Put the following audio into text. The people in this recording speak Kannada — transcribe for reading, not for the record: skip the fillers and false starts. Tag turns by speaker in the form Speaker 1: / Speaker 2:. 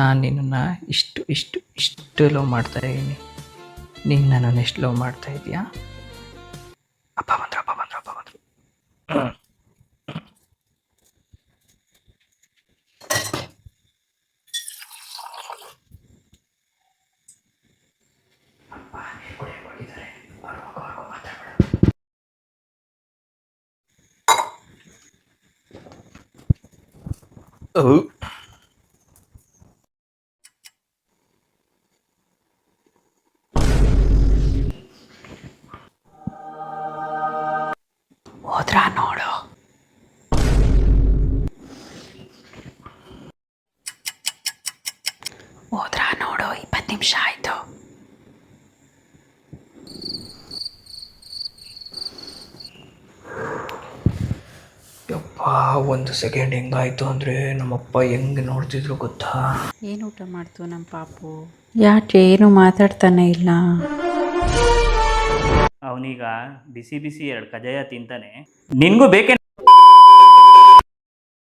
Speaker 1: ನಾನು ನಿನ್ನನ್ನು ಇಷ್ಟು ಲವ್ ಮಾಡ್ತಾ ಇದ್ದೀನಿ. ನೀನು ನನ್ನನ್ನು ಎಷ್ಟು ಲವ್ ಮಾಡ್ತಾ ಇದೀಯಾ? ಅಪ್ಪ ಬಂದರು. ಹೋದ್ರಾ ನೋಡು. ಹೋದ್ರಾ ನೋಡು, 20 ನಿಮಿಷ ಆಯಿತು. ಯಪ್ಪ, 1 ಸೆಕೆಂಡ್ ಹೆಂಗಾಯ್ತು ಅಂದರೆ ನಮ್ಮಪ್ಪ ಹೆಂಗೆ ನೋಡ್ತಿದ್ರು ಗೊತ್ತಾ?
Speaker 2: ಏನು ಊಟ ಮಾಡ್ತು ನಮ್ಮ ಪಾಪು? ಯಾಕೆ ಏನು ಮಾತಾಡ್ತಾನೆ ಇಲ್ಲ?
Speaker 3: ಅವನೀಗ ಬಿಸಿ 2 ಕಜಾಯ ತಿಂತಾನೆ. ನಿನಗೂ ಬೇಕೇ?